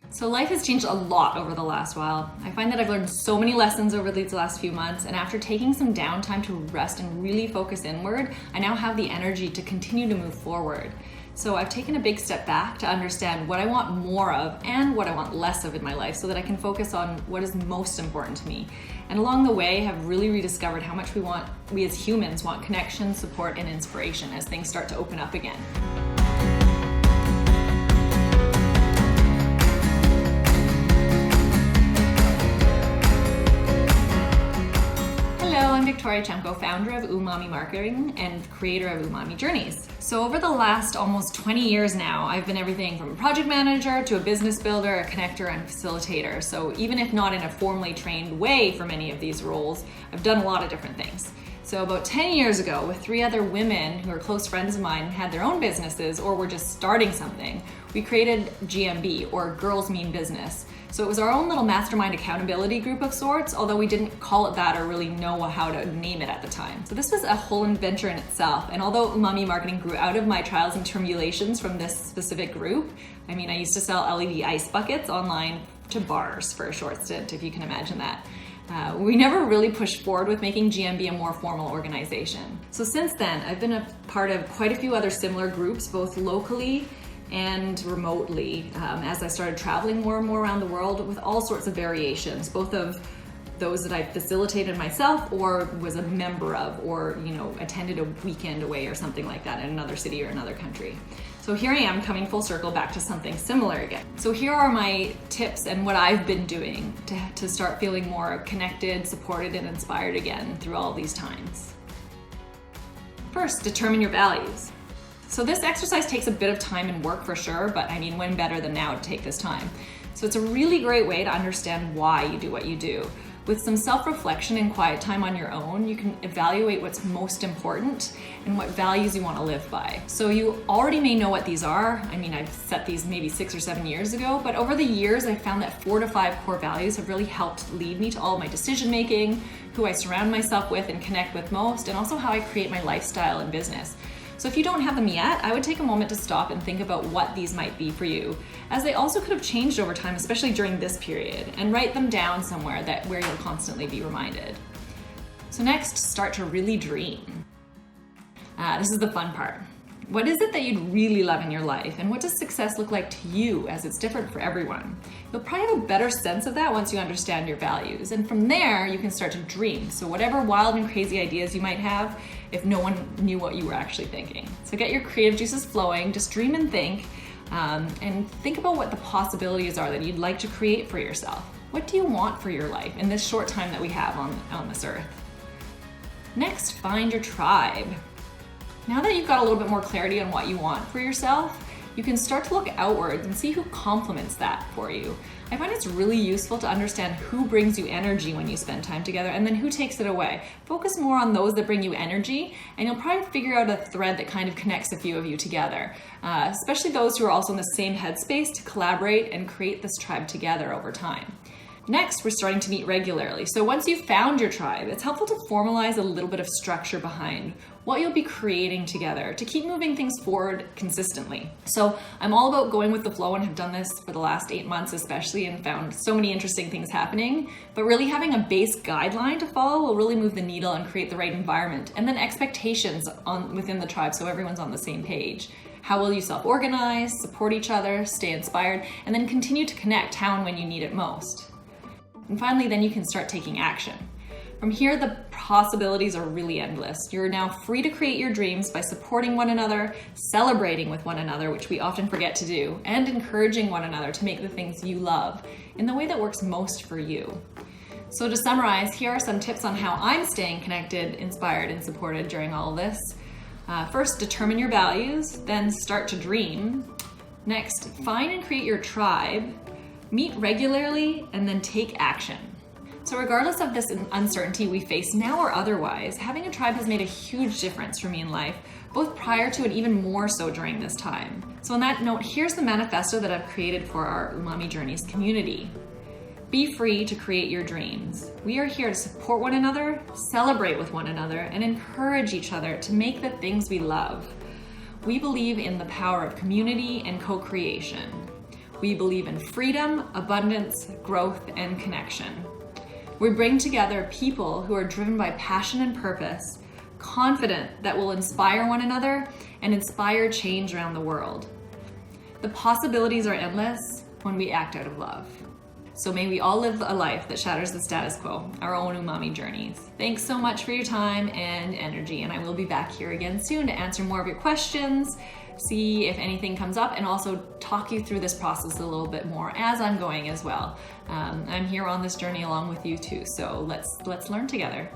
So life has changed a lot over the last while. I find that I've learned so many lessons over these last few months, and after taking some downtime to rest and really focus inward, I now have the energy to continue to move forward. So I've taken a big step back to understand what I want more of and what I want less of in my life so that I can focus on what is most important to me. And along the way, have really rediscovered how much we as humans want connection, support, and inspiration as things start to open up again. I'm Victoria Chemko, founder of Umami Marketing and creator of Umami Journeys. So over the last almost 20 years now, I've been everything from a project manager to a business builder, a connector, and facilitator. So even if not in a formally trained way for many of these roles, I've done a lot of different things. So about 10 years ago, with 3 other women who are close friends of mine, had their own businesses or were just starting something, we created GMB, or Girls Mean Business. So it was our own little mastermind accountability group of sorts, although we didn't call it that or really know how to name it at the time. So this was a whole adventure in itself. And although Umami Marketing grew out of my trials and tribulations from this specific group, I used to sell LED ice buckets online to bars for a short stint, if you can imagine that. We never really pushed forward with making GMB a more formal organization. So since then, I've been a part of quite a few other similar groups, both locally and remotely, as I started traveling more and more around the world with all sorts of variations, both of those that I facilitated myself or was a member of, or attended a weekend away or something like that in another city or another country. So here I am coming full circle back to something similar again. So here are my tips and what I've been doing to start feeling more connected, supported, and inspired again through all these times. First, determine your values. So this exercise takes a bit of time and work for sure, but when better than now to take this time. So it's a really great way to understand why you do what you do. With some self-reflection and quiet time on your own, you can evaluate what's most important and what values you want to live by. So you already may know what these are. I've set these maybe 6 or 7 years ago, but over the years, I found that 4 to 5 core values have really helped lead me to all my decision making, who I surround myself with and connect with most, and also how I create my lifestyle and business. So if you don't have them yet, I would take a moment to stop and think about what these might be for you, as they also could have changed over time, especially during this period, and write them down somewhere where you'll constantly be reminded. So next, start to really dream. This is the fun part. What is it that you'd really love in your life, and what does success look like to you, as it's different for everyone? You'll probably have a better sense of that once you understand your values, and from there you can start to dream. So whatever wild and crazy ideas you might have, if no one knew what you were actually thinking. So get your creative juices flowing, just dream and think about what the possibilities are that you'd like to create for yourself. What do you want for your life in this short time that we have on this earth? Next, find your tribe. Now that you've got a little bit more clarity on what you want for yourself, you can start to look outwards and see who complements that for you. I find it's really useful to understand who brings you energy when you spend time together and then who takes it away. Focus more on those that bring you energy, and you'll probably figure out a thread that kind of connects a few of you together, especially those who are also in the same headspace to collaborate and create this tribe together over time. Next, we're starting to meet regularly. So once you've found your tribe, it's helpful to formalize a little bit of structure behind what you'll be creating together to keep moving things forward consistently. So I'm all about going with the flow and have done this for the last 8 months especially, and found so many interesting things happening. But really having a base guideline to follow will really move the needle and create the right environment. And then expectations within the tribe so everyone's on the same page. How will you self-organize, support each other, stay inspired, and then continue to connect how and when you need it most. And finally, then you can start taking action. From here, the possibilities are really endless. You're now free to create your dreams by supporting one another, celebrating with one another, which we often forget to do, and encouraging one another to make the things you love in the way that works most for you. So to summarize, here are some tips on how I'm staying connected, inspired, and supported during all of this. First, determine your values, then start to dream. Next, find and create your tribe. Meet regularly, and then take action. So regardless of this uncertainty we face now or otherwise, having a tribe has made a huge difference for me in life, both prior to and even more so during this time. So on that note, here's the manifesto that I've created for our Umami Journeys community. Be free to create your dreams. We are here to support one another, celebrate with one another, and encourage each other to make the things we love. We believe in the power of community and co-creation. We believe in freedom, abundance, growth, and connection. We bring together people who are driven by passion and purpose, confident that will inspire one another and inspire change around the world. The possibilities are endless when we act out of love. So may we all live a life that shatters the status quo, our own umami journeys. Thanks so much for your time and energy, and I will be back here again soon to answer more of your questions, see if anything comes up, and also talk you through this process a little bit more as I'm going as well. I'm here on this journey along with you too, so let's learn together.